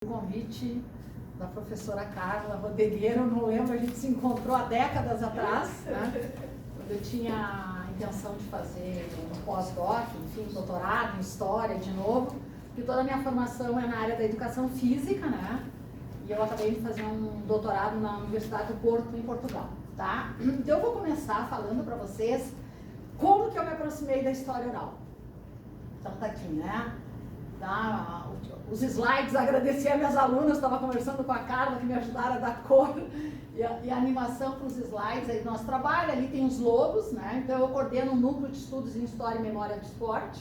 O convite da professora Carla Rodegueira, eu não lembro, a gente se encontrou há décadas atrás, né? Quando eu tinha a intenção de fazer um pós-doc, enfim, doutorado em História de novo, porque toda a minha formação é na área da educação física, né? E eu acabei de fazer um doutorado na Universidade do Porto, em Portugal, tá? Então eu vou começar falando para vocês como que eu me aproximei da história oral. Então tá aqui, né? Tá, os slides, agradecer a minhas alunas, estava conversando com a Carla, que me ajudaram a dar cor e a animação para os slides aí do nosso trabalho. Ali tem os logos, né? Então eu coordeno um núcleo de estudos em História e Memória do Esporte,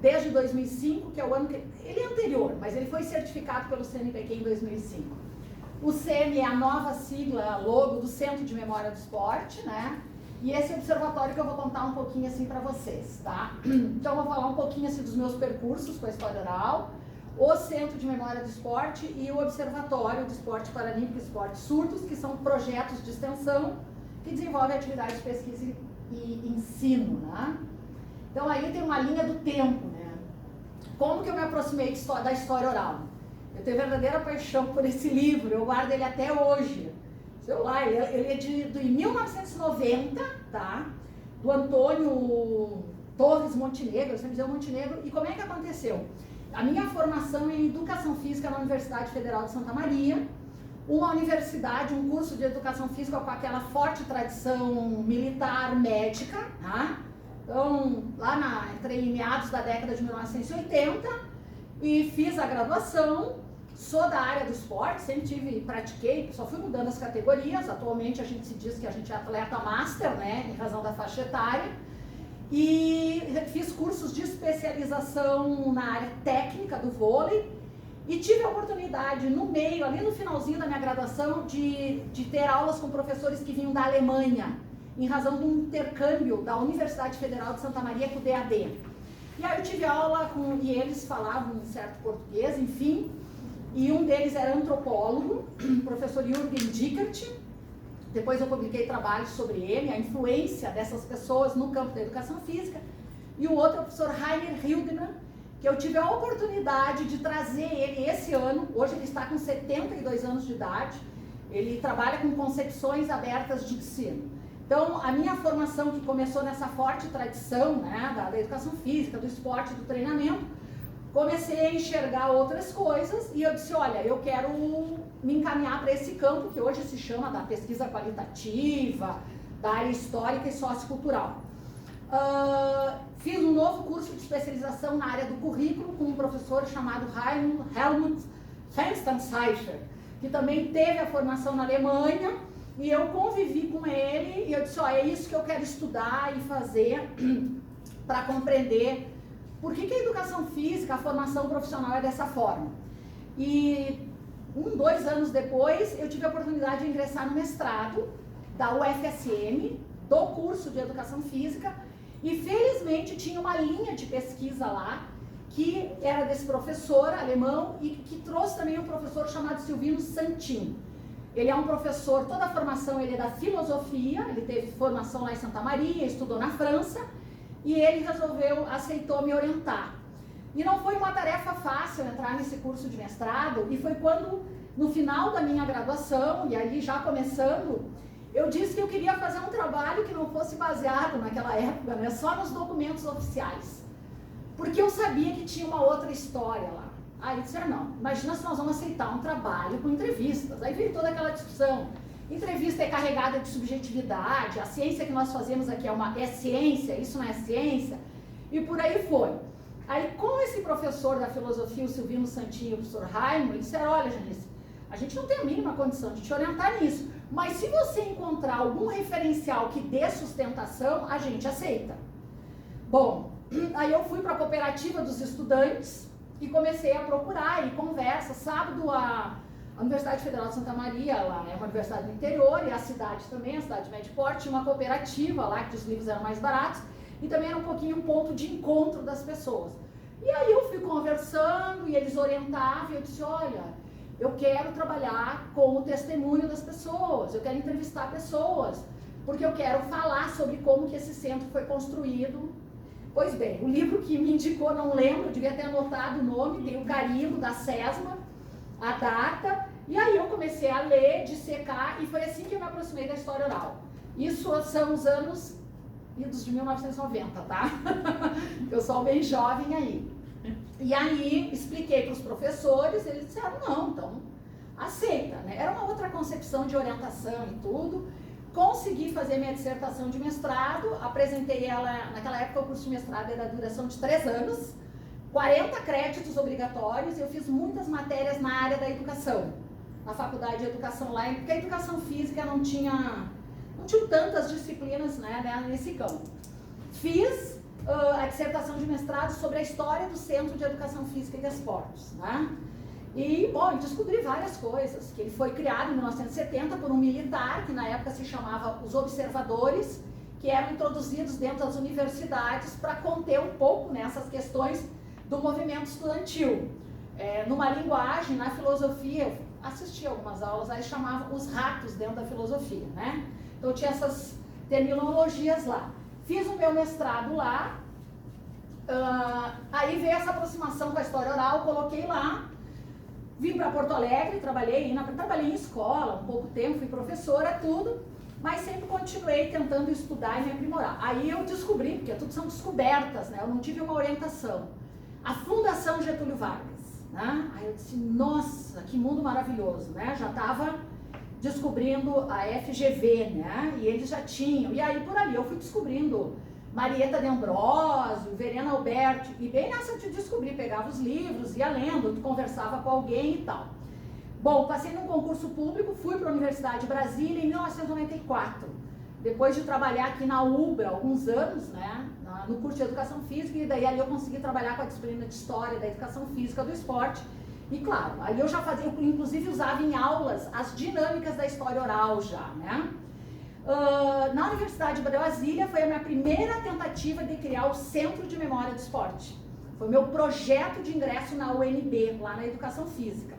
desde 2005, que é o ano que... Ele é anterior, mas ele foi certificado pelo CNPq em 2005. O CM é a nova sigla, logo do Centro de Memória do Esporte, né? E esse observatório que eu vou contar um pouquinho assim para vocês, tá? Então eu vou falar um pouquinho assim dos meus percursos com a história oral, o Centro de Memória do Esporte e o Observatório do Esporte Paralímpico e Esportes Surdos, que são projetos de extensão que desenvolvem atividades de pesquisa e ensino, né? Então aí tem uma linha do tempo, né? Como que eu me aproximei da história oral? Eu tenho verdadeira paixão por esse livro, eu guardo ele até hoje. Sei lá, ele é de 1990, tá? Do Antônio Torres Montenegro, eu sempre dizer Montenegro. E como é que aconteceu? A minha formação é em Educação Física na Universidade Federal de Santa Maria, uma universidade, um curso de Educação Física com aquela forte tradição militar médica, tá? Então, entrei em meados da década de 1980 e fiz a graduação. Sou da área do esporte, sempre pratiquei, só fui mudando as categorias. Atualmente a gente se diz que a gente é atleta master, né, em razão da faixa etária. E fiz cursos de especialização na área técnica do vôlei e tive a oportunidade no meio, ali no finalzinho da minha graduação, de ter aulas com professores que vinham da Alemanha, em razão do intercâmbio da Universidade Federal de Santa Maria com o DAD. E aí eu tive aula e eles falavam um certo português, enfim. E um deles era antropólogo, o professor Jürgen Dickert. Depois eu publiquei trabalhos sobre ele, a influência dessas pessoas no campo da educação física. E o outro é o professor Rainer Hildebrand, que eu tive a oportunidade de trazer ele esse ano. Hoje ele está com 72 anos de idade. Ele trabalha com concepções abertas de ensino. Então, a minha formação, que começou nessa forte tradição, né, da educação física, do esporte, do treinamento, comecei a enxergar outras coisas e eu disse, olha, eu quero me encaminhar para esse campo que hoje se chama da pesquisa qualitativa, da área histórica e sociocultural. Fiz um novo curso de especialização na área do currículo com um professor chamado Helmut Fenstenseifer, que também teve a formação na Alemanha, e eu convivi com ele e eu disse, é isso que eu quero estudar e fazer para compreender por que a educação física, a formação profissional é dessa forma. E 2 anos depois, eu tive a oportunidade de ingressar no mestrado da UFSM, do curso de Educação Física, e felizmente tinha uma linha de pesquisa lá, que era desse professor alemão e que trouxe também um professor chamado Silvino Santin. Ele é um professor, toda a formação ele é da filosofia, ele teve formação lá em Santa Maria, estudou na França, e ele aceitou me orientar. E não foi uma tarefa fácil entrar nesse curso de mestrado, e foi quando, no final da minha graduação, e aí já começando, eu disse que eu queria fazer um trabalho que não fosse baseado naquela época, né, só nos documentos oficiais. Porque eu sabia que tinha uma outra história lá. Aí eu disse, não, imagina se nós vamos aceitar um trabalho com entrevistas. Aí veio toda aquela discussão. Entrevista é carregada de subjetividade, a ciência que nós fazemos aqui é ciência, isso não é ciência, e por aí foi. Aí com esse professor da filosofia, o Silvino Santin e o professor Raimund, eles disseram, olha, Janice, a gente não tem a mínima condição de te orientar nisso, mas se você encontrar algum referencial que dê sustentação, a gente aceita. Bom, aí eu fui para a cooperativa dos estudantes e comecei a procurar, e conversa, sábado a Universidade Federal de Santa Maria, ela é uma universidade do interior, e a cidade também, a cidade de médio porte, tinha uma cooperativa lá, que os livros eram mais baratos, e também era um pouquinho um ponto de encontro das pessoas. E aí eu fui conversando, e eles orientavam, e eu disse, olha, eu quero trabalhar com o testemunho das pessoas, eu quero entrevistar pessoas, porque eu quero falar sobre como que esse centro foi construído. Pois bem, o livro que me indicou, não lembro, devia ter anotado o nome, tem o carimbo da SESMA, a data, e aí eu comecei a ler, dissecar, e foi assim que eu me aproximei da história oral. Isso são os anos idos de 1990, tá? Eu sou bem jovem aí. E aí expliquei para os professores, eles disseram, não, então aceita, né? Era uma outra concepção de orientação e tudo. Consegui fazer minha dissertação de mestrado, apresentei ela, naquela época o curso de mestrado era da duração de 3 anos, 40 créditos obrigatórios, e eu fiz muitas matérias na área da educação, na faculdade de educação lá, porque a educação física não tinha tantas disciplinas, né, nesse campo. Fiz a dissertação de mestrado sobre a história do Centro de Educação Física e Desportos, né? E, bom, descobri várias coisas, que ele foi criado em 1970 por um militar, que na época se chamava os observadores, que eram introduzidos dentro das universidades para conter um pouco nessas questões do movimento estudantil. Numa linguagem, na filosofia, eu assisti algumas aulas, aí chamavam os ratos dentro da filosofia, né? Então tinha essas terminologias lá. Fiz o meu mestrado lá, aí veio essa aproximação com a história oral, coloquei lá, vim para Porto Alegre, trabalhei em escola um pouco tempo, fui professora, tudo, mas sempre continuei tentando estudar e me aprimorar. Aí eu descobri, porque tudo são descobertas, né? Eu não tive uma orientação. A Fundação Getúlio Vargas, né? Aí eu disse, nossa, que mundo maravilhoso, né? Já estava descobrindo a FGV, né? E eles já tinham. E aí por ali eu fui descobrindo Marieta de Ambrosio, Verena Alberti, e bem nessa de descobrir, pegava os livros, ia lendo, conversava com alguém e tal. Bom, passei num concurso público, fui para a Universidade de Brasília em 1994, depois de trabalhar aqui na UBRA alguns anos, né, no curso de Educação Física, e daí ali eu consegui trabalhar com a disciplina de História da Educação Física do Esporte, e claro, ali eu já fazia, eu inclusive usava em aulas as dinâmicas da história oral já, né. Na Universidade de Brasília foi a minha primeira tentativa de criar o Centro de Memória do Esporte. Foi meu projeto de ingresso na UNB, lá na Educação Física.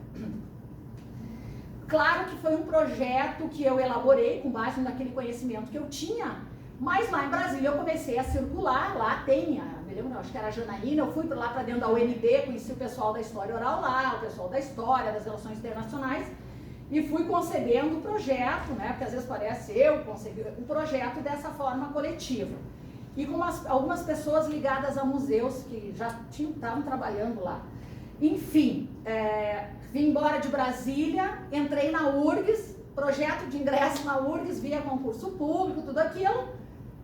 Claro que foi um projeto que eu elaborei com base naquele conhecimento que eu tinha, mas lá em Brasília eu comecei a circular, lá tem, me lembro, acho que era a Janaína, eu fui lá para dentro da UNB, conheci o pessoal da história oral lá, o pessoal da história, das relações internacionais, e fui concebendo o projeto, né, porque às vezes parece eu concebi o projeto dessa forma coletiva. E com algumas pessoas ligadas a museus que já estavam trabalhando lá. Enfim, vim embora de Brasília, entrei na URGS, projeto de ingresso na URGS via concurso público, tudo aquilo,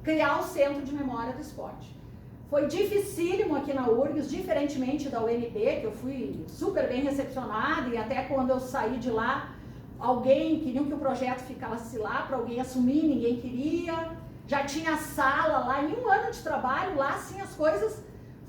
criar o Centro de Memória do Esporte. Foi dificílimo aqui na URGS, diferentemente da UNB, que eu fui super bem recepcionada, e até quando eu saí de lá, queriam que o projeto ficasse lá para alguém assumir, ninguém queria, já tinha sala lá, em um ano de trabalho lá, assim, as coisas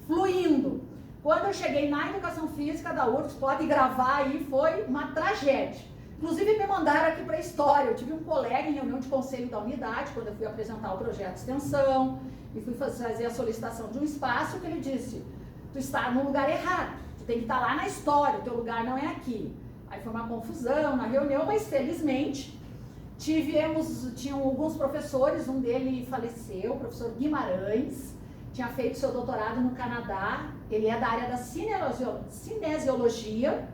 fluindo. Quando eu cheguei na Educação Física da URGS, pode gravar aí, foi uma tragédia. Inclusive me mandaram aqui para a História, eu tive um colega em reunião de conselho da unidade, quando eu fui apresentar o projeto de extensão, e fui fazer a solicitação de um espaço, que ele disse, tu está no lugar errado, tu tem que estar lá na História, o teu lugar não é aqui. Aí foi uma confusão na reunião, mas felizmente tinham alguns professores, um dele faleceu, o professor Guimarães, tinha feito seu doutorado no Canadá, ele é da área da cinesiologia,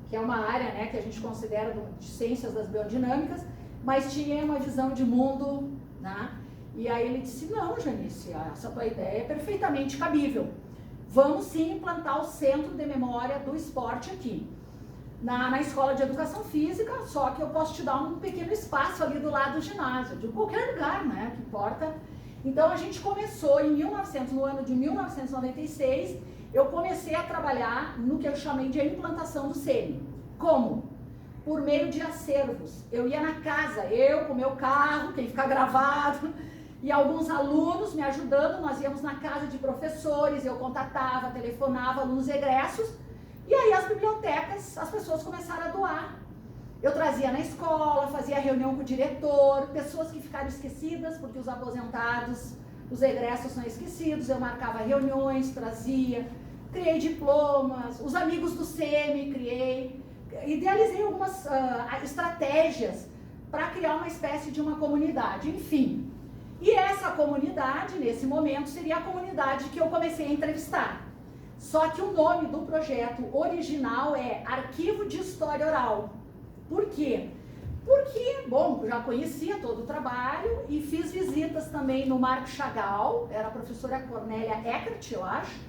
que é uma área, né, que a gente considera de ciências das biodinâmicas, mas tinha uma visão de mundo, né? E aí ele disse, não, Janice, essa tua ideia é perfeitamente cabível, vamos sim implantar o Centro de Memória do Esporte aqui. Na Escola de Educação Física, só que eu posso te dar um pequeno espaço ali do lado do ginásio, de qualquer lugar, né, que importa. Então a gente começou no ano de 1996, eu comecei a trabalhar no que eu chamei de implantação do SEMI. Como? Por meio de acervos. Eu ia na casa, eu com meu carro, tem que ficar gravado, e alguns alunos me ajudando, nós íamos na casa de professores, eu contatava, telefonava alunos egressos, e aí as bibliotecas, as pessoas começaram a doar. Eu trazia na escola, fazia reunião com o diretor, pessoas que ficaram esquecidas, porque os aposentados, os egressos são esquecidos, eu marcava reuniões, trazia, criei diplomas, os amigos do SEMI criei, idealizei algumas estratégias para criar uma espécie de uma comunidade, enfim. E essa comunidade, nesse momento, seria a comunidade que eu comecei a entrevistar. Só que o nome do projeto original é Arquivo de História Oral. Por quê? Porque, bom, já conhecia todo o trabalho e fiz visitas também no Marco Chagall, era a professora Cornélia Eckert, eu acho,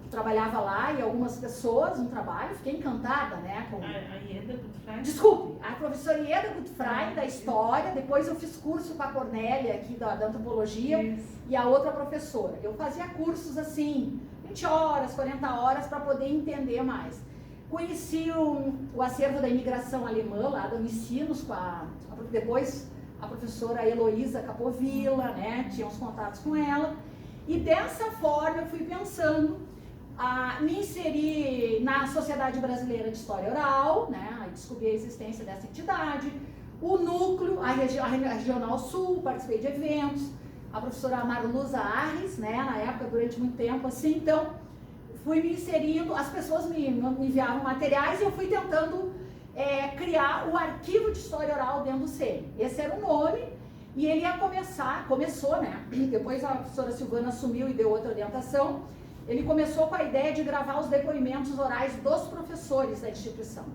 que trabalhava lá, e algumas pessoas no trabalho, fiquei encantada, né? Com... A Ieda Gutfrei? Desculpe, a professora Ieda Gutfrei, da História, depois eu fiz curso com a Cornélia aqui da Antropologia, e a outra professora. Eu fazia cursos assim, 20 horas, 40 horas, para poder entender mais. Conheci o acervo da imigração alemã, lá da Unicinos, depois a professora Heloísa Capovilla, né, tinha uns contatos com ela, e dessa forma eu fui pensando a me inserir na Sociedade Brasileira de História Oral, né, descobri a existência dessa entidade, o núcleo, a Regional Sul, participei de eventos, a professora Marluza Arres, né, na época, durante muito tempo, assim, então fui me inserindo, as pessoas me enviavam materiais e eu fui tentando criar o Arquivo de História Oral dentro do CEM. Esse era o nome e ele ia começou, né? Depois a professora Silvana assumiu e deu outra orientação. Ele começou com a ideia de gravar os depoimentos orais dos professores da instituição.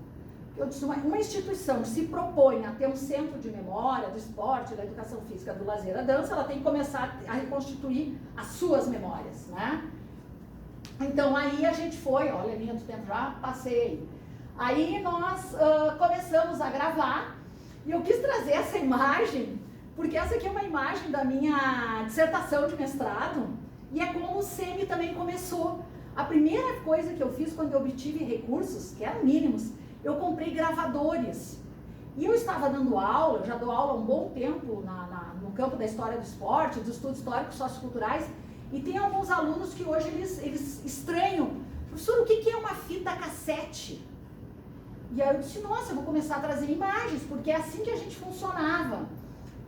Eu disse, uma instituição que se propõe a ter um centro de memória do esporte, da educação física, do lazer, da dança, ela tem que começar a reconstituir as suas memórias, né? Então aí a gente foi, olha a linha do tempo, já passei. Aí nós começamos a gravar e eu quis trazer essa imagem, porque essa aqui é uma imagem da minha dissertação de mestrado e é como o CEM também começou. A primeira coisa que eu fiz quando eu obtive recursos, que eram mínimos, eu comprei gravadores. E eu estava dando aula, eu já dou aula há um bom tempo no campo da história do esporte, dos estudos históricos socioculturais, e tem alguns alunos que hoje eles estranham. Professor, o que é uma fita cassete? E aí eu disse, nossa, eu vou começar a trazer imagens, porque é assim que a gente funcionava.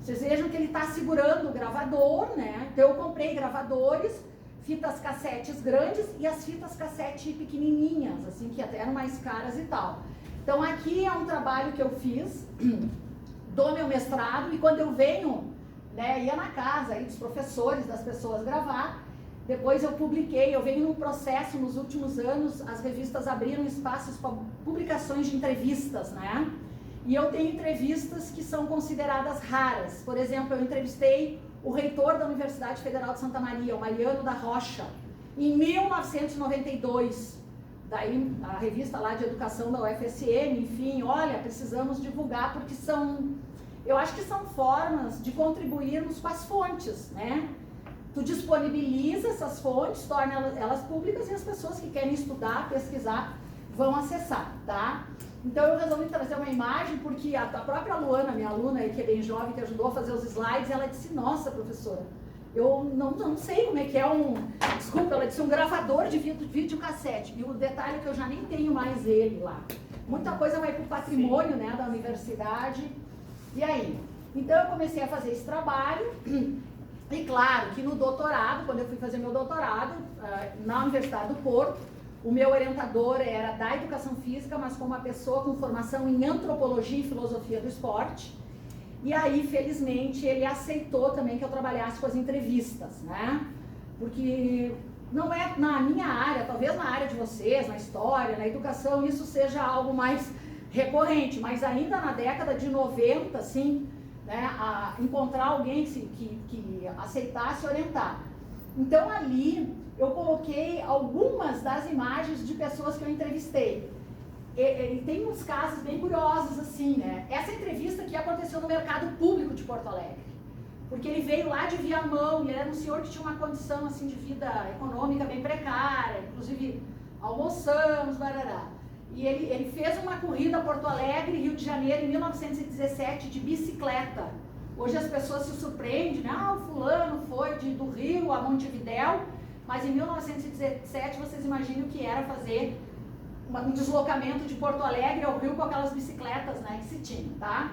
Vocês vejam que ele está segurando o gravador, né? Então eu comprei gravadores, fitas cassetes grandes e as fitas cassete pequenininhas, assim, que até eram mais caras e tal. Então aqui é um trabalho que eu fiz do meu mestrado e quando eu venho, né, ia na casa aí dos professores, das pessoas gravar. Depois eu publiquei, eu venho num processo, nos últimos anos, as revistas abriram espaços para publicações de entrevistas, né? E eu tenho entrevistas que são consideradas raras. Por exemplo, eu entrevistei o reitor da Universidade Federal de Santa Maria, o Mariano da Rocha, em 1992. Daí a revista lá de educação da UFSM, enfim, olha, precisamos divulgar porque eu acho que são formas de contribuirmos com as fontes, né? Tu disponibiliza essas fontes, torna elas públicas e as pessoas que querem estudar, pesquisar, vão acessar, tá? Então eu resolvi trazer uma imagem porque a própria Luana, minha aluna aí, que é bem jovem, que ajudou a fazer os slides, ela disse, nossa, professora, eu não sei como é que é desculpa, ela disse um gravador de videocassete. E o detalhe é que eu já nem tenho mais ele lá. Muita coisa vai para o patrimônio, né, da universidade. E aí? Então eu comecei a fazer esse trabalho. E claro que no doutorado, quando eu fui fazer meu doutorado, na Universidade do Porto, o meu orientador era da educação física, mas com uma pessoa com formação em antropologia e filosofia do esporte. E aí, felizmente, ele aceitou também que eu trabalhasse com as entrevistas, né? Porque não é na minha área, talvez na área de vocês, na história, na educação, isso seja algo mais recorrente, mas ainda na década de 90, assim, né, a encontrar alguém que aceitasse orientar. Então, ali, eu coloquei algumas das imagens de pessoas que eu entrevistei. E tem uns casos bem curiosos, assim, né? Essa entrevista aqui aconteceu no mercado público de Porto Alegre. Porque ele veio lá de Viamão, e ele era um senhor que tinha uma condição, assim, de vida econômica bem precária, inclusive almoçamos, barará. E ele fez uma corrida Porto Alegre, Rio de Janeiro, em 1917, de bicicleta. Hoje as pessoas se surpreendem, né? Ah, o fulano foi do Rio a Montevidéu, mas em 1917 vocês imaginam o que era fazer um deslocamento de Porto Alegre ao Rio com aquelas bicicletas, né, que se tinha, tá?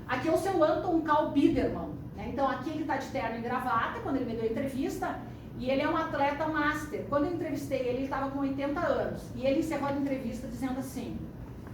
Aqui é o seu Anton Karl Biedermann, né? Então aqui ele está de terno e gravata, quando ele me deu a entrevista, e ele é um atleta master. Quando eu entrevistei ele, ele estava com 80 anos, e ele encerrou a entrevista dizendo assim,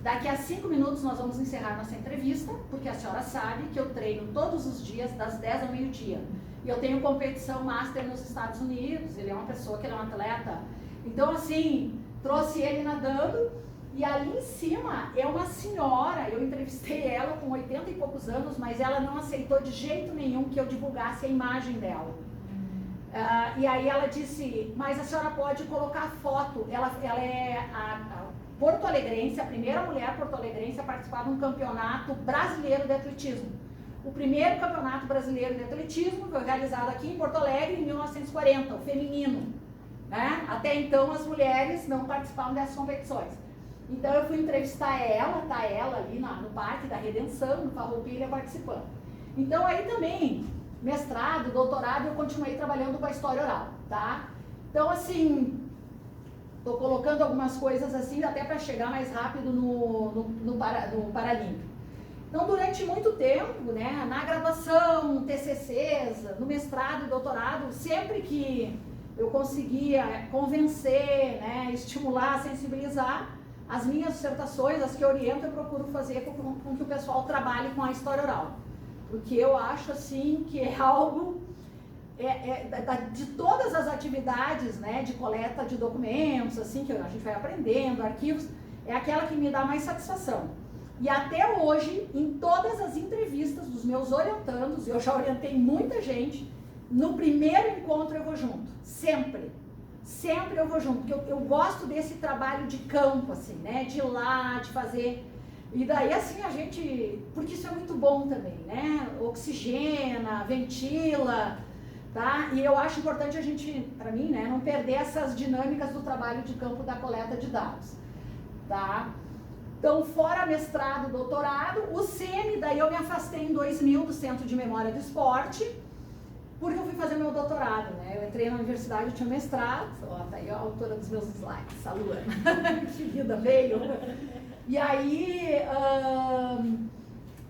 daqui a 5 minutos nós vamos encerrar nossa entrevista, porque a senhora sabe que eu treino todos os dias, das 10 ao meio-dia, e eu tenho competição master nos Estados Unidos, ele é uma pessoa que ele é um atleta. Então, assim, trouxe ele nadando, e ali em cima é uma senhora, eu entrevistei ela com 80 e poucos anos, mas ela não aceitou de jeito nenhum que eu divulgasse a imagem dela. E aí ela disse, mas a senhora pode colocar foto, ela é a porto-alegrense, a primeira mulher porto-alegrense a participar de um campeonato brasileiro de atletismo. O primeiro campeonato brasileiro de atletismo foi realizado aqui em Porto Alegre em 1940, o feminino. Né? Até então as mulheres não participavam dessas competições. Então eu fui entrevistar ela, tá ela ali no Parque da Redenção, no Farroupilha, participando. Então aí também, mestrado, doutorado, eu continuei trabalhando com a história oral, tá? Então assim, tô colocando algumas coisas assim, até para chegar mais rápido no Paralímpico. Então, durante muito tempo, né, na graduação, TCCs, no mestrado e doutorado, sempre que eu conseguia convencer, né, estimular, sensibilizar, as minhas dissertações, as que eu oriento, eu procuro fazer com que o pessoal trabalhe com a história oral. Porque eu acho, assim, que é algo, de todas as atividades, né, de coleta de documentos, assim, que a gente vai aprendendo, arquivos, é aquela que me dá mais satisfação. E até hoje, em todas as entrevistas dos meus orientandos, eu já orientei muita gente, no primeiro encontro eu vou junto, sempre. Sempre eu vou junto, porque eu gosto desse trabalho de campo, assim, né, de ir lá, de fazer. E daí, assim, a gente, porque isso é muito bom também, né, oxigena, ventila, tá? E eu acho importante a gente, para mim, né, não perder essas dinâmicas do trabalho de campo da coleta de dados, tá? Então, fora mestrado, doutorado, o CM, daí eu me afastei em 2000 do Centro de Memória do Esporte, porque eu fui fazer meu doutorado, né? Eu entrei na universidade, eu tinha mestrado, ó, tá aí a autora dos meus slides, a Luana, que vida veio. E aí,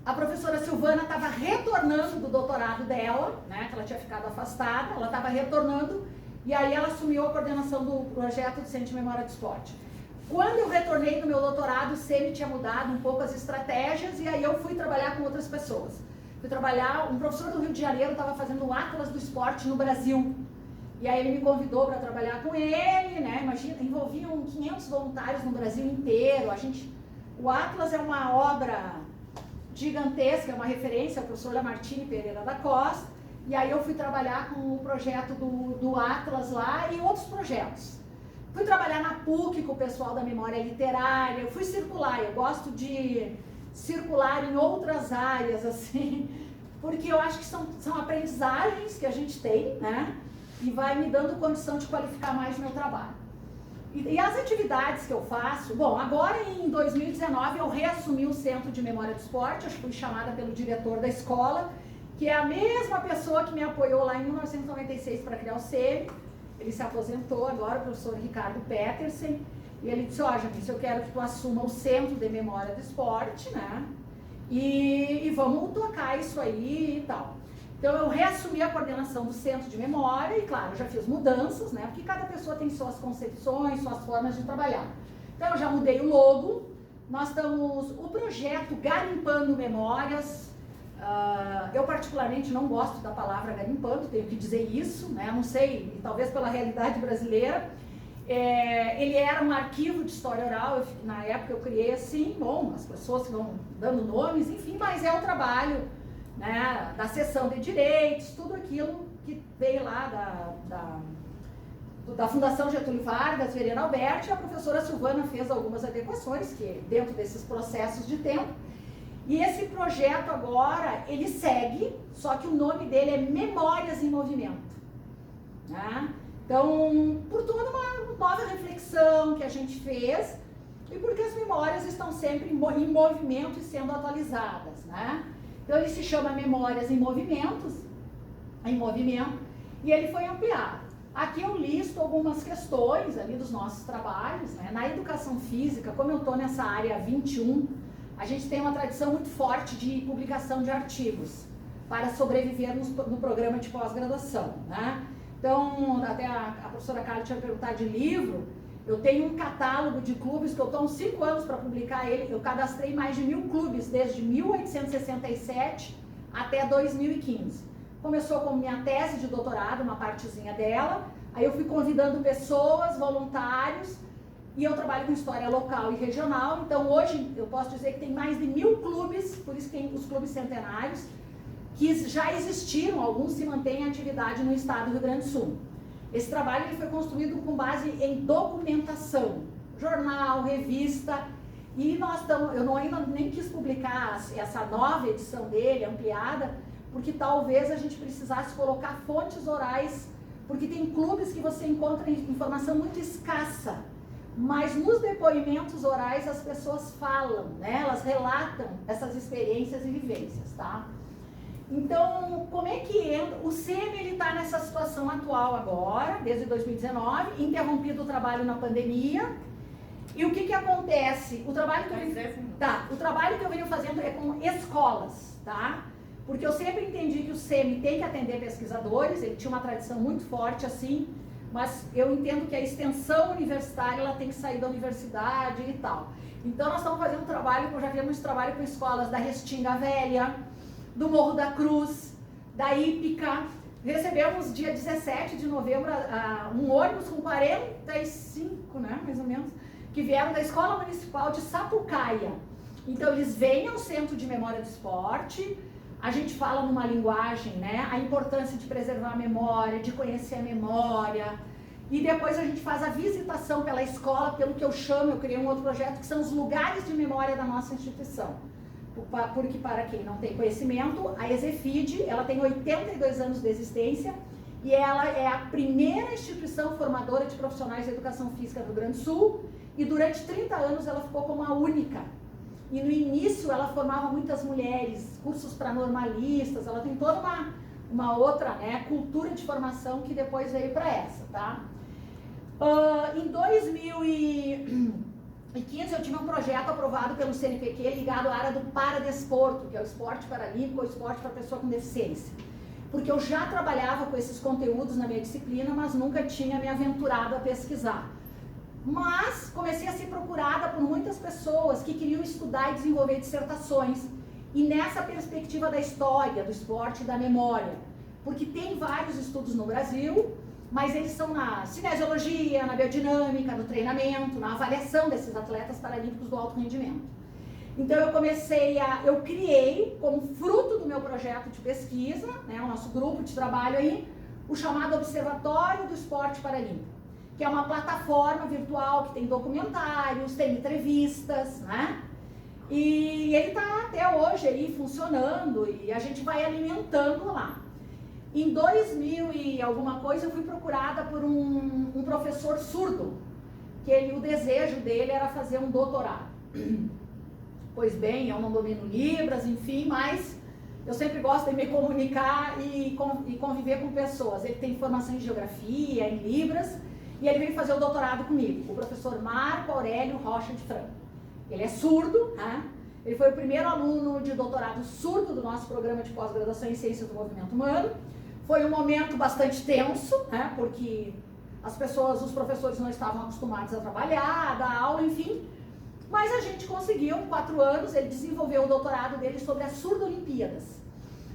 a professora Silvana estava retornando do doutorado dela, né? Que ela tinha ficado afastada, ela estava retornando, e aí ela assumiu a coordenação do projeto do Centro de Memória do Esporte. Quando eu retornei do meu doutorado, o CM tinha mudado um pouco as estratégias, e aí eu fui trabalhar com outras pessoas. Fui trabalhar, um professor do Rio de Janeiro estava fazendo o Atlas do Esporte no Brasil. E aí ele me convidou para trabalhar com ele, né? Imagina, envolviam 500 voluntários no Brasil inteiro. O Atlas é uma obra gigantesca, é uma referência ao professor Lamartine Pereira da Costa. E aí eu fui trabalhar com o projeto do Atlas lá e outros projetos. Fui trabalhar na PUC com o pessoal da memória literária, eu fui circular, eu gosto de circular em outras áreas, assim, porque eu acho que são aprendizagens que a gente tem, né, e vai me dando condição de qualificar mais o meu trabalho. E as atividades que eu faço, bom, agora em 2019 eu reassumi o Centro de Memória do Esporte, eu fui chamada pelo diretor da escola, que é a mesma pessoa que me apoiou lá em 1996 para criar o CM. Ele se aposentou agora, o professor Ricardo Petersen, e ele disse, ó, Janice, eu quero que tu assuma o Centro de Memória do Esporte, né, e vamos tocar isso aí e tal. Então eu reassumi a coordenação do Centro de Memória, e claro, eu já fiz mudanças, né, porque cada pessoa tem suas concepções, suas formas de trabalhar. Então eu já mudei o logo, nós estamos, o projeto Garimpando Memórias, eu particularmente não gosto da palavra garimpando, tenho que dizer isso, né? Não sei, talvez pela realidade brasileira. Ele era um arquivo de história oral, na época eu criei assim, bom, as pessoas vão dando nomes, enfim, mas é o trabalho, né, da seção de direitos, tudo aquilo que veio lá da Fundação Getúlio Vargas, Verena Alberti, e a professora Silvana fez algumas adequações, que dentro desses processos de tempo. E esse projeto agora, ele segue, só que o nome dele é Memórias em Movimento. Né? Então, por toda uma nova reflexão que a gente fez, e porque as memórias estão sempre em movimento e sendo atualizadas. Né? Então, ele se chama Memórias em Movimento, e ele foi ampliado. Aqui eu listo algumas questões ali dos nossos trabalhos. Né? Na educação física, como eu estou nessa área 21, a gente tem uma tradição muito forte de publicação de artigos para sobreviver no programa de pós-graduação, né? Então, até a professora Carla tinha perguntado de livro, eu tenho um catálogo de clubes que eu estou há uns 5 anos para publicar ele, eu cadastrei mais de 1000 clubes desde 1867 até 2015. Começou como minha tese de doutorado, uma partezinha dela, aí eu fui convidando pessoas, voluntários, e eu trabalho com história local e regional. Então hoje eu posso dizer que tem mais de 1000 clubes, por isso tem os clubes centenários, que já existiram, alguns se mantêm em atividade no estado do Rio Grande do Sul. Esse trabalho ele foi construído com base em documentação, jornal, revista, e nós estamos, eu ainda nem quis publicar essa nova edição dele, ampliada, porque talvez a gente precisasse colocar fontes orais, porque tem clubes que você encontra informação muito escassa, mas nos depoimentos orais as pessoas falam, né? Elas relatam essas experiências e vivências, tá? Então, como é que entra? O SEMI ele está nessa situação atual agora, desde 2019, interrompido o trabalho na pandemia. E o que acontece? O trabalho que eu venho fazendo é com escolas, tá? Porque eu sempre entendi que o SEMI tem que atender pesquisadores, ele tinha uma tradição muito forte assim, mas eu entendo que a extensão universitária ela tem que sair da universidade e tal. Então nós estamos fazendo trabalho, já fizemos trabalho com escolas da Restinga Velha, do Morro da Cruz, da Ípica. Recebemos dia 17 de novembro um ônibus com 45, né, mais ou menos, que vieram da Escola Municipal de Sapucaia. Então eles vêm ao Centro de Memória do Esporte, a gente fala numa linguagem, né, a importância de preservar a memória, de conhecer a memória, e depois a gente faz a visitação pela escola, pelo que eu chamo, eu criei um outro projeto, que são os lugares de memória da nossa instituição. Porque para quem não tem conhecimento, a EZFID, ela tem 82 anos de existência, e ela é a primeira instituição formadora de profissionais de educação física do Rio Grande do Sul, e durante 30 anos ela ficou como a única. E no início ela formava muitas mulheres, cursos para normalistas, ela tem toda uma outra, né, cultura de formação que depois veio para essa, tá? Em 2015 eu tive um projeto aprovado pelo CNPq ligado à área do paradesporto, que é o esporte paralímpico ou esporte para pessoa com deficiência. Porque eu já trabalhava com esses conteúdos na minha disciplina, mas nunca tinha me aventurado a pesquisar. Mas comecei a ser procurada por muitas pessoas que queriam estudar e desenvolver dissertações, e nessa perspectiva da história, do esporte e da memória, porque tem vários estudos no Brasil, mas eles são na cinesiologia, na biodinâmica, no treinamento, na avaliação desses atletas paralímpicos do alto rendimento. Então eu criei, como fruto do meu projeto de pesquisa, né, o nosso grupo de trabalho aí, o chamado Observatório do Esporte Paralímpico, que é uma plataforma virtual que tem documentários, tem entrevistas, né? E ele está até hoje aí funcionando e a gente vai alimentando lá. Em 2000 e alguma coisa eu fui procurada por um professor surdo, que o desejo dele era fazer um doutorado. Pois bem, eu não domino Libras, enfim, mas eu sempre gosto de me comunicar e conviver com pessoas. Ele tem formação em geografia, em Libras, e ele veio fazer o doutorado comigo, o professor Marco Aurélio Rocha de Franco. Ele é surdo, né? Ele foi o primeiro aluno de doutorado surdo do nosso programa de pós-graduação em Ciências do Movimento Humano. Foi um momento bastante tenso, né? Porque os professores não estavam acostumados a trabalhar, a dar aula, enfim. Mas a gente conseguiu, em 4 anos, ele desenvolveu o doutorado dele sobre as surdo-olimpíadas.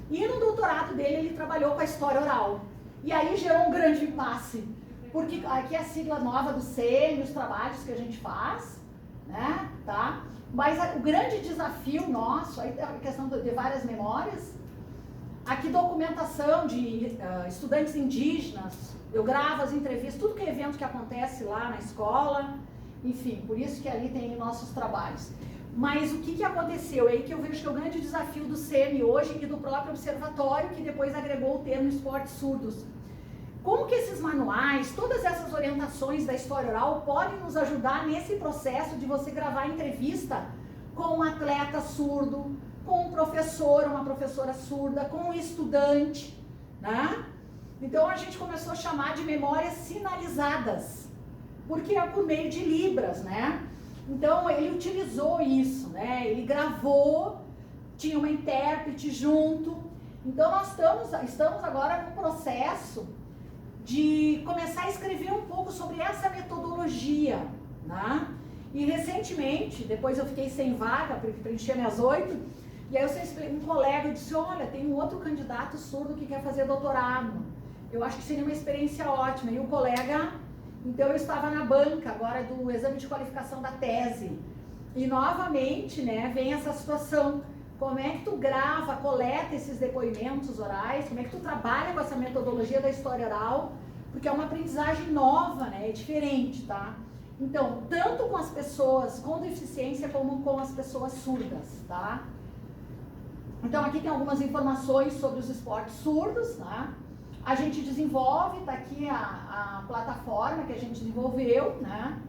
E no doutorado dele ele trabalhou com a história oral. E aí gerou um grande impasse. Porque aqui é a sigla nova do SEMI, os trabalhos que a gente faz, né, tá? Mas o grande desafio nosso, aí a questão de várias memórias, aqui documentação de estudantes indígenas, eu gravo as entrevistas, tudo que é evento que acontece lá na escola, enfim, por isso que ali tem nossos trabalhos. Mas o que aconteceu? É aí que eu vejo que é o grande desafio do SEMI hoje e do próprio observatório, que depois agregou o termo esportes surdos. Como que esses manuais, todas essas orientações da história oral podem nos ajudar nesse processo de você gravar entrevista com um atleta surdo, com um professor, uma professora surda, com um estudante, né? Então a gente começou a chamar de memórias sinalizadas, porque é por meio de Libras, né? Então ele utilizou isso, né? Ele gravou, tinha uma intérprete junto. Então nós estamos agora num processo de começar a escrever um pouco sobre essa metodologia, né? E recentemente, depois eu fiquei sem vaga, preencher minhas 8, e aí um colega disse, olha, tem um outro candidato surdo que quer fazer doutorado, eu acho que seria uma experiência ótima, e o colega Então eu estava na banca agora do exame de qualificação da tese. E novamente, né, vem essa situação. Como é que tu grava, coleta esses depoimentos orais? Como é que tu trabalha com essa metodologia da história oral? Porque é uma aprendizagem nova, né? É diferente, tá? Então, tanto com as pessoas com deficiência como com as pessoas surdas, tá? Então, aqui tem algumas informações sobre os esportes surdos, tá? A gente desenvolve, tá aqui a plataforma que a gente desenvolveu, né?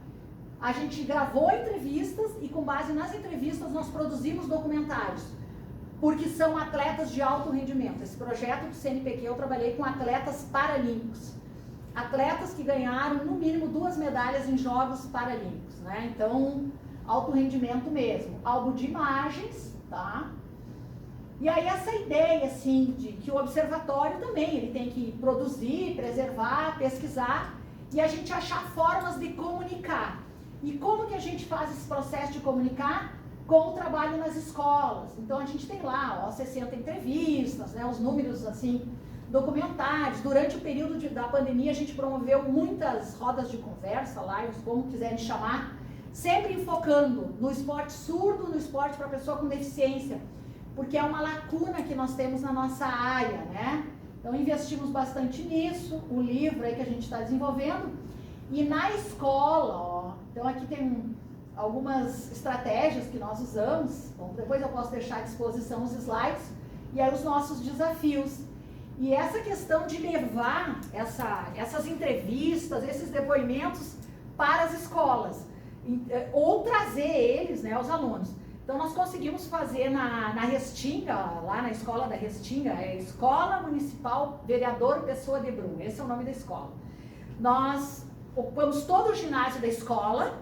A gente gravou entrevistas e com base nas entrevistas nós produzimos documentários, porque são atletas de alto rendimento. Esse projeto do CNPq eu trabalhei com atletas paralímpicos. Atletas que ganharam no mínimo 2 medalhas em Jogos Paralímpicos, né? Então, alto rendimento mesmo. Álbum de imagens, tá? E aí essa ideia, assim, de que o observatório também, ele tem que produzir, preservar, pesquisar e a gente achar formas de comunicar. E como que a gente faz esse processo de comunicar? Com o trabalho nas escolas. Então a gente tem lá, ó, 60 entrevistas, né, os números, assim, documentados. Durante o período da pandemia a gente promoveu muitas rodas de conversa, lives, como quiserem chamar, sempre enfocando no esporte surdo, no esporte para pessoa com deficiência, porque é uma lacuna que nós temos na nossa área, né? Então investimos bastante nisso, o livro aí que a gente está desenvolvendo, e na escola, ó, então aqui tem algumas estratégias que nós usamos, bom, depois eu posso deixar à disposição os slides, e aí os nossos desafios. E essa questão de levar essas entrevistas, esses depoimentos para as escolas, ou trazer eles, né, aos alunos. Então nós conseguimos fazer na Restinga, lá na escola da Restinga, é Escola Municipal Vereador Pessoa de Brum, esse é o nome da escola. Nós ocupamos todo o ginásio da escola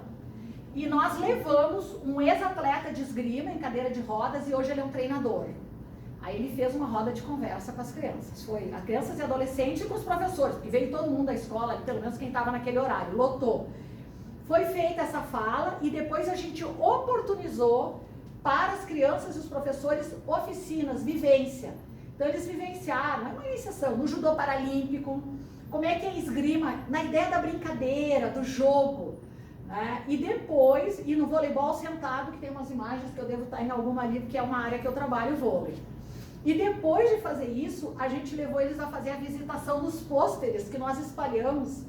e nós levamos um ex-atleta de esgrima em cadeira de rodas e hoje ele é um treinador. Aí ele fez uma roda de conversa com as crianças, foi as crianças e adolescentes e com os professores, porque veio todo mundo da escola, pelo menos quem estava naquele horário, lotou. Foi feita essa fala e depois a gente oportunizou para as crianças e os professores oficinas, vivência. Então eles vivenciaram, é uma iniciação, no judô paralímpico, como é que é esgrima, na ideia da brincadeira, do jogo, né? E depois, e no voleibol sentado, que tem umas imagens que eu devo estar em alguma ali, porque é uma área que eu trabalho, vôlei. E depois de fazer isso, a gente levou eles a fazer a visitação dos pôsteres que nós espalhamos,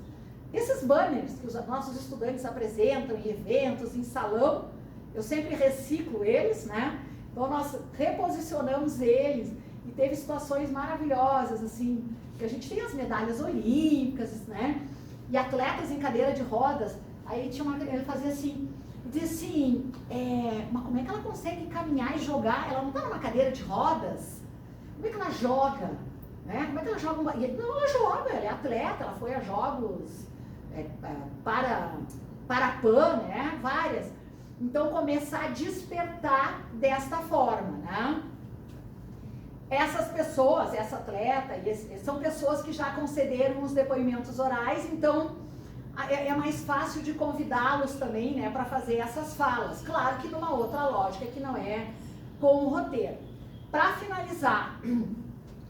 esses banners que os nossos estudantes apresentam em eventos, em salão. Eu sempre reciclo eles, né? Então nós reposicionamos eles e teve situações maravilhosas, assim, que a gente tem as medalhas olímpicas, né? E atletas em cadeira de rodas, aí tinha uma, ele fazia assim, dizia assim, mas como é que ela consegue caminhar e jogar? Ela não está numa cadeira de rodas? Como é que ela joga? Né? Como é que ela joga? Não, ela joga, ela é atleta, ela foi a jogos para PAN, né? Várias. Então, começar a despertar desta forma, né? Essas pessoas, essa atleta, são pessoas que já concederam os depoimentos orais, então é mais fácil de convidá-los também, né, para fazer essas falas. Claro que numa outra lógica que não é com o roteiro. Para finalizar,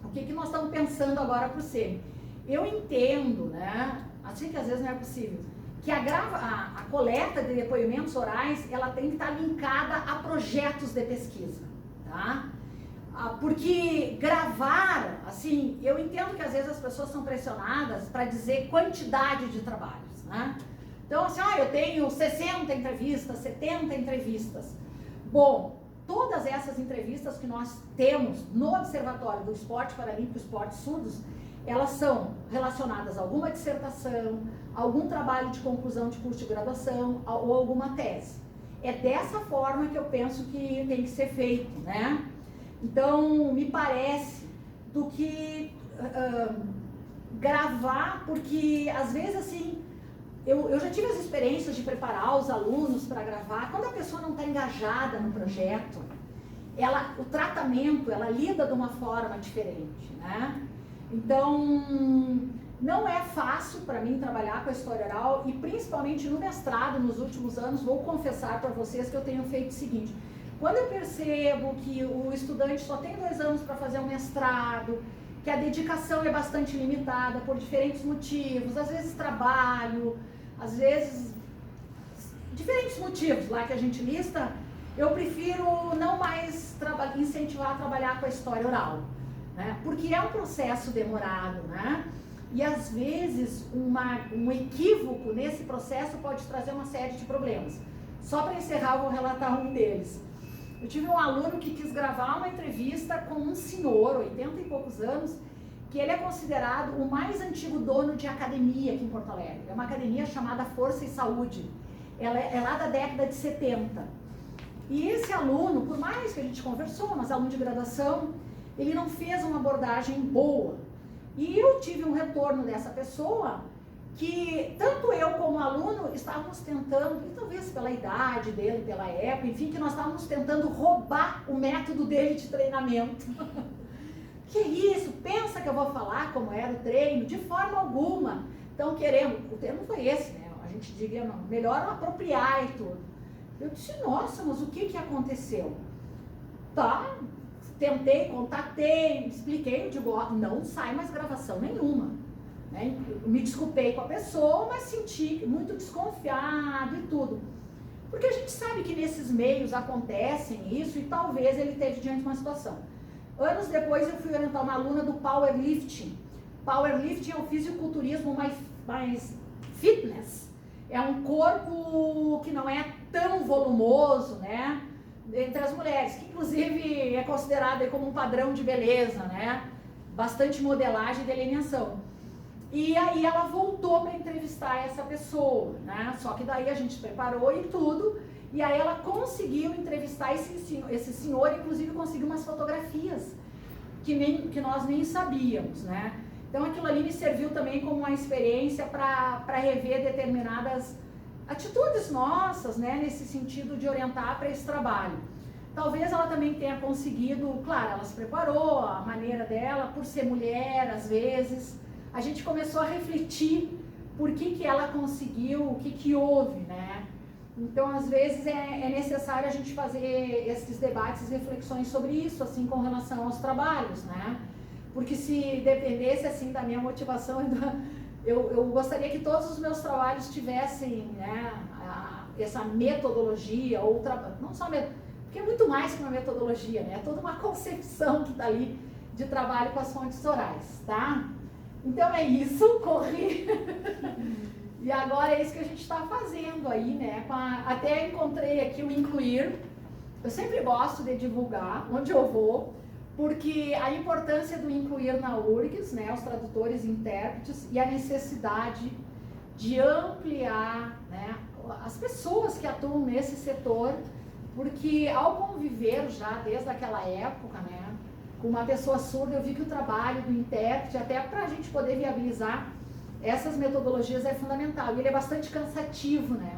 o que nós estamos pensando agora para o CEM? Eu entendo, né, assim que às vezes não é possível, que a coleta de depoimentos orais, ela tem que estar linkada a projetos de pesquisa, tá? Porque gravar, assim, eu entendo que às vezes as pessoas são pressionadas para dizer quantidade de trabalhos, né? Então, assim, eu tenho 60 entrevistas, 70 entrevistas. Bom, todas essas entrevistas que nós temos no Observatório do Esporte Paralímpico e Esportes Surdos, elas são relacionadas a alguma dissertação, algum trabalho de conclusão de curso de graduação ou alguma tese. É dessa forma que eu penso que tem que ser feito, né? Então, me parece do que gravar, porque às vezes assim, eu já tive as experiências de preparar os alunos para gravar. Quando a pessoa não está engajada no projeto, o tratamento, ela lida de uma forma diferente, né? Então, não é fácil para mim trabalhar com a história oral e principalmente no mestrado, nos últimos anos, vou confessar para vocês que eu tenho feito o seguinte: quando eu percebo que o estudante só tem 2 anos para fazer um mestrado, que a dedicação é bastante limitada por diferentes motivos, às vezes trabalho, às vezes, diferentes motivos lá que a gente lista, eu prefiro não mais incentivar a trabalhar com a história oral, né? Porque é um processo demorado, né? E às vezes um equívoco nesse processo pode trazer uma série de problemas. Só para encerrar, eu vou relatar um deles. Eu tive um aluno que quis gravar uma entrevista com um senhor, 80 e poucos anos, que ele é considerado o mais antigo dono de academia aqui em Porto Alegre. É uma academia chamada Força e Saúde. Ela é lá da década de 70. E esse aluno, por mais que a gente conversou, mas aluno de graduação, ele não fez uma abordagem boa. E eu tive um retorno dessa pessoa que tanto eu como aluno estávamos tentando, e talvez pela idade dele, pela época, enfim, que nós estávamos tentando roubar o método dele de treinamento. Que isso? Pensa que eu vou falar como era o treino? De forma alguma. Então queremos, o termo foi esse, né? A gente diria, não, melhor apropriar e tudo. Eu disse, nossa, mas o que aconteceu? Tá, tentei, contatei, expliquei, eu digo, ó, não sai mais gravação nenhuma. Né? Me desculpei com a pessoa, mas senti muito desconfiado e tudo. Porque a gente sabe que nesses meios acontecem isso e talvez ele esteja diante de uma situação. Anos depois eu fui orientar uma aluna do powerlifting. Powerlifting é um fisiculturismo mais fitness. É um corpo que não é tão volumoso, né? Entre as mulheres, que inclusive é considerado como um padrão de beleza, né? Bastante modelagem e delineação. E aí ela voltou para entrevistar essa pessoa, né? Só que daí a gente preparou e tudo, e aí ela conseguiu entrevistar esse senhor, inclusive conseguiu umas fotografias que nós nem sabíamos, né? Então aquilo ali me serviu também como uma experiência para rever determinadas atitudes nossas, né? Nesse sentido de orientar para esse trabalho. Talvez ela também tenha conseguido, claro, ela se preparou, a maneira dela, por ser mulher, às vezes. A gente começou a refletir por que ela conseguiu, o que houve, né? Então, às vezes, é necessário a gente fazer esses debates e reflexões sobre isso, assim, com relação aos trabalhos, né? Porque se dependesse, assim, da minha motivação, eu gostaria que todos os meus trabalhos tivessem, né, essa metodologia, não só porque é muito mais que uma metodologia, né? É toda uma concepção que está ali de trabalho com as fontes orais, tá? Então é isso, corri. E agora é isso que a gente está fazendo aí, né? Até encontrei aqui o Incluir. Eu sempre gosto de divulgar onde eu vou, porque a importância do Incluir na URGS, né? Os tradutores e intérpretes, e a necessidade de ampliar, né, as pessoas que atuam nesse setor, porque ao conviver já desde aquela época, né, com uma pessoa surda, eu vi que o trabalho do intérprete, até para a gente poder viabilizar essas metodologias, é fundamental. E ele é bastante cansativo, né?